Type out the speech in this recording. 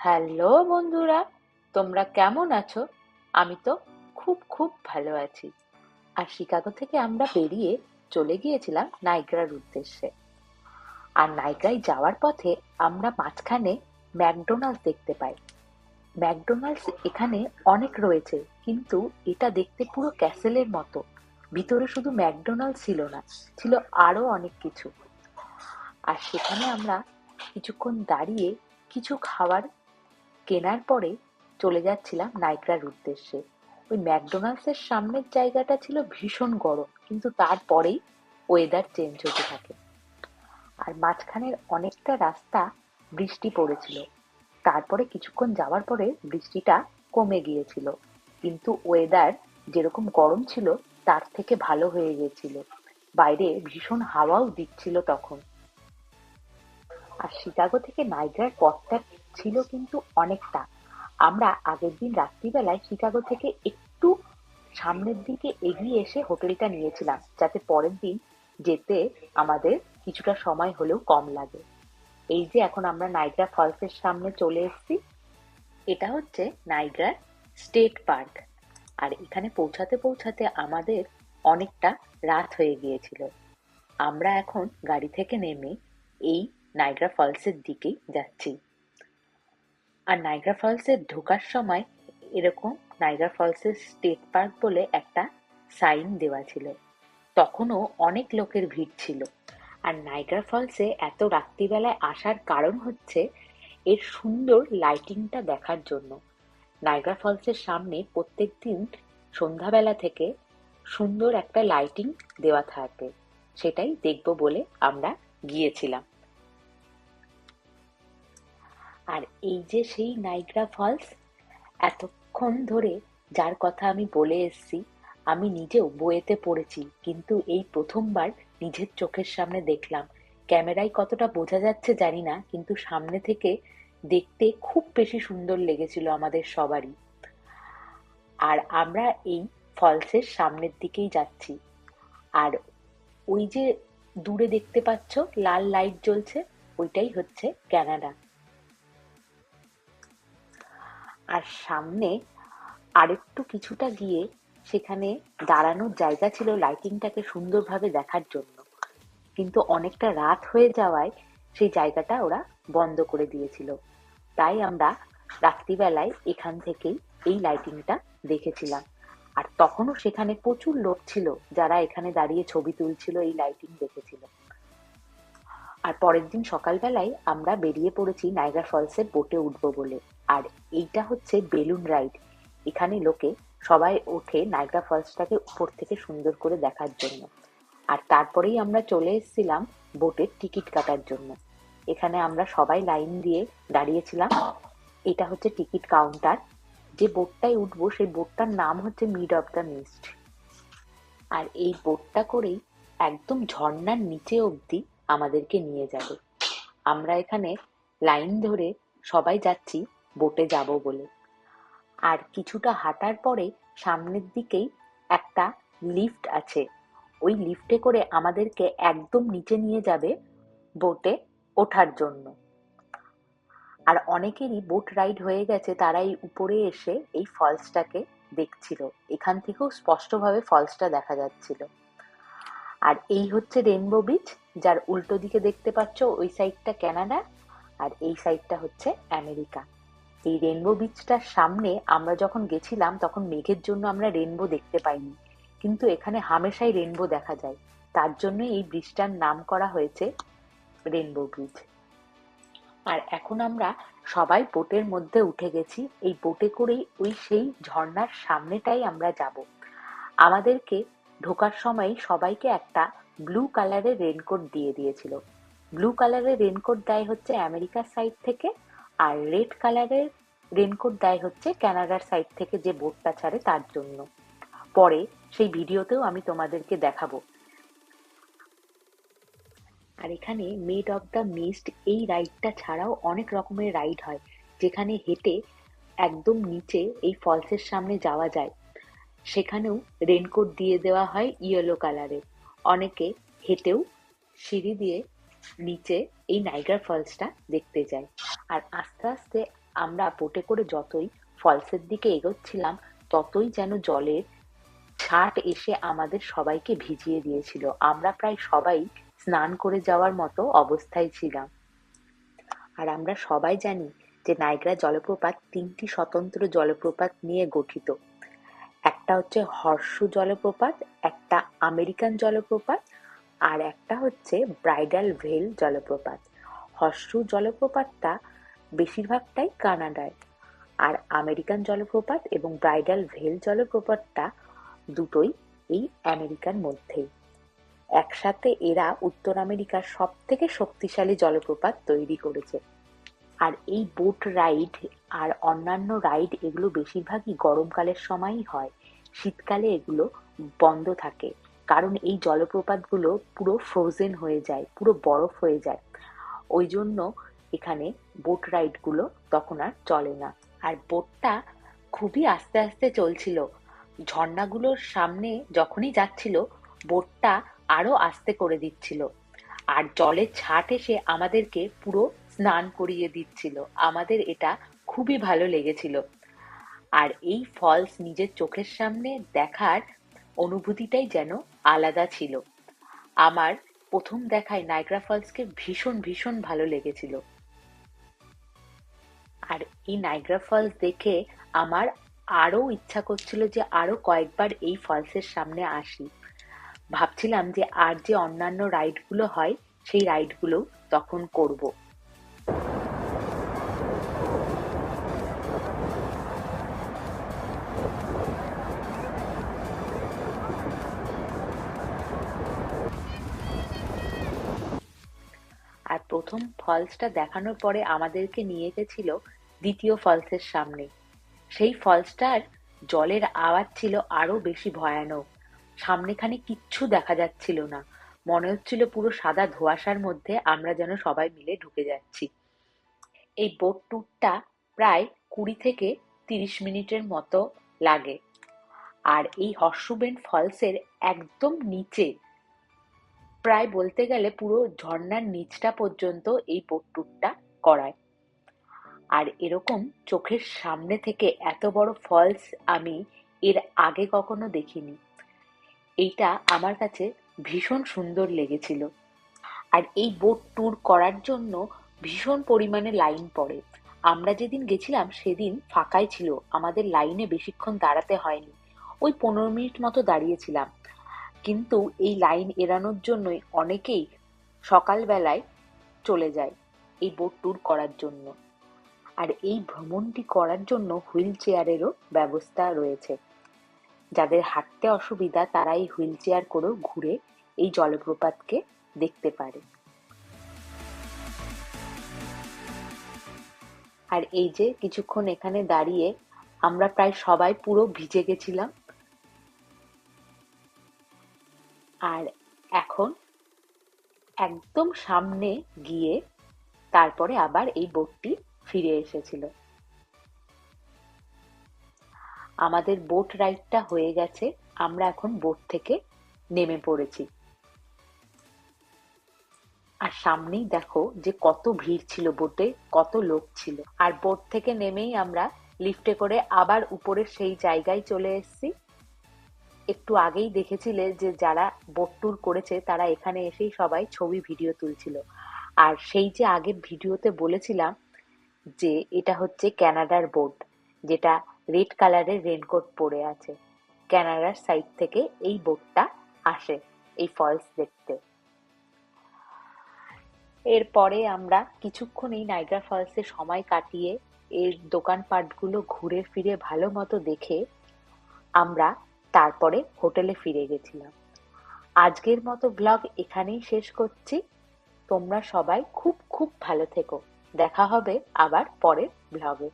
Hello বন্ধুরা, তোমরা কেমন আছো? আমি তো খুব খুব ভালো আছি। আর শিকাগো থেকে আমরা বেরিয়ে চলে গিয়েছিলাম নাইগ্রার উদ্দেশ্যে। আর নাইগ্রায় যাওয়ার পথে আমরা মাঝখানে ম্যাকডোনাল্ডস দেখতে পাই। ম্যাকডোনাল্ডস এখানে অনেক রয়েছে, কিন্তু এটা দেখতে পুরো ক্যাসেলের মতো। ভিতরে শুধু ম্যাকডোনাল্ডস ছিল না, ছিল আরো অনেক কিছু। আর সেখানে আমরা কিছুক্ষণ দাঁড়িয়ে কিছু খাবার কেনার পরে চলে যাচ্ছিলাম নাইগ্রার উদ্দেশ্যে। ওই ম্যাকডোনাল্ডস এর সামনের জায়গাটা ছিল ভীষণ গরম, কিন্তু তারপরেই ওয়েদার চেঞ্জ হতে থাকে। আর মাঝখানের অনেকটা রাস্তা বৃষ্টি পড়েছিল। তারপরে কিছুক্ষণ যাওয়ার পরে বৃষ্টিটা কমে গিয়েছিল, কিন্তু ওয়েদার যেরকম গরম ছিল তার থেকে ভালো হয়ে গেছিল। বাইরে ভীষণ হাওয়াও দিচ্ছিল তখন। আর শিকাগো থেকে নাইগ্রার পথটা ছিল কিন্তু অনেকটা। আমরা আগের দিন রাত্রিবেলায় শিকাগো থেকে একটু সামনের দিকে এগিয়ে এসে হোটেলটা নিয়েছিলাম, যাতে পরের দিন যেতে আমাদের কিছুটা সময় হলেও কম লাগে। এই যে এখন আমরা নাইগ্রা ফলসের সামনে চলে এসেছি। এটা হচ্ছে নাইগ্রার স্টেট পার্ক। আর এখানে পৌঁছাতে পৌঁছাতে আমাদের অনেকটা রাত হয়ে গিয়েছিল। আমরা এখন গাড়ি থেকে নেমে এই নাইগ্রা ফলসের দিকেই যাচ্ছি। আর নাইগ্রা ফলসে ঢোকার সময় এরকম নাইগ্রা ফলসের স্টেট পার্ক বলে একটা সাইন দেওয়া ছিল। তখনও অনেক লোকের ভিড় ছিল। আর নাইগ্রা ফলসে এত রাত্রিবেলায় আসার কারণ হচ্ছে এর সুন্দর লাইটিংটা দেখার জন্য। নাইগ্রা ফলসের সামনে প্রত্যেকদিন সন্ধ্যাবেলা থেকে সুন্দর একটা লাইটিং দেওয়া থাকে, সেটাই দেখবো বলে আমরা গিয়েছিলাম। আর এই যে সেই নাইগ্রা ফলস, এতক্ষণ ধরে যার কথা আমি বলে এসেছি, আমি নিজেও বইয়েতে পড়েছি, কিন্তু এই প্রথমবার নিজের চোখের সামনে দেখলাম। ক্যামেরায় কতটা বোঝা যাচ্ছে জানি না, কিন্তু সামনে থেকে দেখতে খুব বেশি সুন্দর লেগেছিল আমাদের সবারই। আর আমরা এই ফলসের সামনের দিকেই যাচ্ছি। আর ওই যে দূরে দেখতে পাচ্ছ লাল লাইট জ্বলছে, ওইটাই হচ্ছে ক্যানাডা। আর সামনে আরেকটু কিছুটা গিয়ে সেখানে দাঁড়ানোর জায়গা ছিল লাইটিংটাকে সুন্দরভাবে দেখার জন্য, কিন্তু অনেকটা রাত হয়ে যাওয়ায় সেই জায়গাটা ওরা বন্ধ করে দিয়েছিল। তাই আমরা রাত্রিবেলায় এখান থেকেই এই লাইটিংটা দেখেছিলাম। আর তখনও সেখানে প্রচুর লোক ছিল যারা এখানে দাঁড়িয়ে ছবি তুলছিল, এই লাইটিং দেখেছিল। আর পরের দিন সকালবেলায় আমরা বেরিয়ে পড়েছি নাইগ্রা ফলসের বোটে উঠবো বলে। আর এইটা হচ্ছে বেলুন রাইড। এখানে লোকে সবাই ওঠে নাইগ্রা ফলসটাকে উপর থেকে সুন্দর করে দেখার জন্য। আর তারপরেই আমরা চলে এসেছিলাম বোটের টিকিট কাটার জন্য। এখানে আমরা সবাই লাইন দিয়ে দাঁড়িয়েছিলাম। এটা হচ্ছে টিকিট কাউন্টার। যে বোটটায় উঠবো সেই বোটটার নাম হচ্ছে মিড অফ দ্য মিস্ট। আর এই বোটটা করেই একদম ঝর্ণার নিচে অবধি আমাদেরকে নিয়ে যাবে। আমরা এখানে লাইন ধরে সবাই যাচ্ছি বোটে যাব বলে। আর কিছুটা হাঁটার পরে সামনের দিকেই একটা লিফট আছে। ওই লিফটে করে আমাদেরকে একদম নিচে নিয়ে যাবে বোটে ওঠার জন্য। আর অনেকেরই বোট রাইড হয়ে গেছে, তারা এই উপরে এসে এই ফলসটাকে দেখছিল। এখান থেকেও স্পষ্টভাবে ফলসটা দেখা যাচ্ছিল। আর এই হচ্ছে রেনবো বিচ, যার উল্টো দিকে দেখতে পাচ্ছ ওই সাইডটা কানাডা আর এই সাইডটা হচ্ছে আমেরিকা। এই রেনবো বিচটার সামনে আমরা যখন গেছিলাম তখন মেঘের জন্য আমরা রেনবো দেখতে পাইনি, কিন্তু এখানে হামেশাই রেনবো দেখা যায়। তার জন্য এই ব্রিজটার নাম করা হয়েছে রেনবো ব্রিজ। আর এখন আমরা সবাই বোটের মধ্যে উঠে গেছি। এই বোটে করেই ওই সেই ঝর্ণার সামনেটাই আমরা যাব। আমাদেরকে ঢোকার সময় সবাইকে একটা ব্লু কালারের রেনকোট দিয়ে দিয়েছিল। ব্লু কালারের রেনকোট দেয় হচ্ছে আমেরিকার সাইড থেকে, আর রেড কালারের রেনকোট দেয় হচ্ছে কানাডার সাইড থেকে, যে বোটটা ছাড়ে তার জন্য। পরে সেই ভিডিওতেও আমি তোমাদেরকে দেখাবো। আর এখানে মেড অফ দ্য মিস্ট এই রাইডটা ছাড়াও অনেক রকমের রাইড হয়, যেখানে হেঁটে একদম নিচে এই ফলসের সামনে যাওয়া যায়। সেখানেও রেনকোট দিয়ে দেওয়া হয় ইয়েলো কালারের। অনেকে হেঁটেও সিঁড়ি দিয়ে নিচে এই নাইগ্রা ফলসটা দেখতে যায়। আর আস্তে আস্তে আমরা বোটে করে যতই ফলসের দিকে এগোচ্ছিলাম, ততই যেন জলের ছাট এসে আমাদের সবাইকে ভিজিয়ে দিয়েছিল। আমরা প্রায় সবাই স্নান করে যাওয়ার মতো অবস্থায় ছিলাম। আর আমরা সবাই জানি যে নায়াগ্রা জলপ্রপাত ৩টি স্বতন্ত্র জলপ্রপাত নিয়ে গঠিত। একটা হচ্ছে হর্সু জলপ্রপাত, একটা আমেরিকান জলপ্রপাত, আর একটা হচ্ছে ব্রাইডাল ভেল জলপ্রপাত। হর্সু জলপ্রপাতটা বেশিরভাগটাই কানাডায়, আর আমেরিকান জলপ্রপাত এবং ব্রাইডাল ভেল জলপ্রপাতটা দুটোই এই আমেরিকার মধ্যেই। একসাথে এরা উত্তর আমেরিকার সব থেকে শক্তিশালী জলপ্রপাত তৈরি করেছে। আর এই বোট রাইড আর অন্যান্য রাইড এগুলো বেশিরভাগই গরমকালের সময়ই হয়। শীতকালে এগুলো বন্ধ থাকে, কারণ এই জলপ্রপাতগুলো পুরো ফ্রোজেন হয়ে যায়, পুরো বরফ হয়ে যায়। ওই জন্য এখানে বোট রাইড গুলো তখন আর চলে না। আর বোটটা খুবই আস্তে আস্তে চলছিল। ঝর্ণাগুলোর সামনে যখনই যাচ্ছিল, বোটটা আরো আস্তে করে দিচ্ছিল। আর জলের ছাট এসে আমাদেরকে পুরো স্নান করিয়ে দিচ্ছিল। আমাদের এটা খুবই ভালো লেগেছিল। আর এই ফলস নিজের চোখের সামনে দেখার অনুভূতিটাই যেন আলাদা ছিল। আমার প্রথম দেখায় নায়াগ্রা ফলসকে ভীষণ ভীষণ ভালো লেগেছিল। আর এই নায়াগ্রা ফলস দেখে আমার আরো ইচ্ছা করছিল যে আরো কয়েকবার এই ফলসের সামনে আসি। ভাবছিলাম যে আর যে অন্যান্য রাইড গুলো হয়, সেই রাইড গুলো তখন করব। আর প্রথম ফলসটা দেখানোর পরে আমাদেরকে নিয়ে গেছিল দ্বিতীয় ফলসের সামনে। সেই ফলসটার জলের আওয়াজ ছিল আরো বেশি ভয়ানক। সামনেখানে কিচ্ছু দেখা যাচ্ছিল না। মনে হচ্ছিল পুরো সাদা ধোঁয়াশার মধ্যে আমরা যেন সবাই মিলে ঢুকে যাচ্ছি। এই বোট ট্যুরটা প্রায় ২০ থেকে ৩০ মিনিটের মতো লাগে। আর এই হর্সুবেন ফলসের একদম নিচে, প্রায় বলতে গেলে পুরো ঝর্ণার নিচটা পর্যন্ত এই বোট ট্যুরটা করায়। আর এরকম চোখের সামনে থেকে এত বড় ফলস আমি এর আগে কখনো দেখিনি। এইটা আমার কাছে ভীষণ সুন্দর লেগেছিল। আর এই বোট ট্যুর করার জন্য ভীষণ পরিমাণে লাইন পড়ে। আমরা যেদিন গেছিলাম সেদিন ফাঁকাই ছিল, আমাদের লাইনে বেশিক্ষণ দাঁড়াতে হয়নি। ওই ১৫ মিনিট মতো দাঁড়িয়েছিলাম। কিন্তু এই লাইন এড়ানোর জন্যই অনেকেই সকালবেলায় চলে যায় এই বোট ট্যুর করার জন্য। আর এই ভ্রমণটি করার জন্য হুইল চেয়ারেরও ব্যবস্থা রয়েছে। যাদের হাঁটতে অসুবিধা তারা এই হুইল চেয়ার করেও ঘুরে এই জলপ্রপাতকে দেখতে পারে। আর এই যে কিছুক্ষণ এখানে দাঁড়িয়ে আমরা প্রায় সবাই পুরো ভিজে গেছিলাম। আর এখন একদম সামনে গিয়ে তারপরে আবার এই বোটটি ফিরে এসেছিল। আমাদের বোট রাইডটা হয়ে গেছে, আমরা এখন বোট থেকে নেমে পড়েছি। আর সামনেই দেখো যে কত ভিড় ছিল বোটে, কত লোক ছিল। আর বোট থেকে নেমেই আমরা লিফটে করে আবার উপরের সেই জায়গায় চলে এসেছি। একটু আগেই দেখেছিলে যে যারা বোট ট্যুর করেছে তারা এখানে এসেই সবাই ছবি ভিডিও তুলছিল। আর সেই যে আগে ভিডিওতে বলেছিলাম যে এটা হচ্ছে ক্যানাডার বোট, যেটা রেড কালারের রেনকোট পরে আছে। ক্যানাডার সাইড থেকে এই বোটটা আসে এই ফলস দেখতে। এরপরে আমরা কিছুক্ষণ এই নায়াগ্রা ফলসে সময় কাটিয়ে এর দোকানপাটগুলো ঘুরে ফিরে ভালো মতো দেখে আমরা তারপরে হোটেলে ফিরে গেছিলাম। আজকের মতো ব্লগ এখানেই শেষ করছি। তোমরা সবাই খুব খুব ভালো থেকো। দেখা হবে আবার পরের ব্লগে।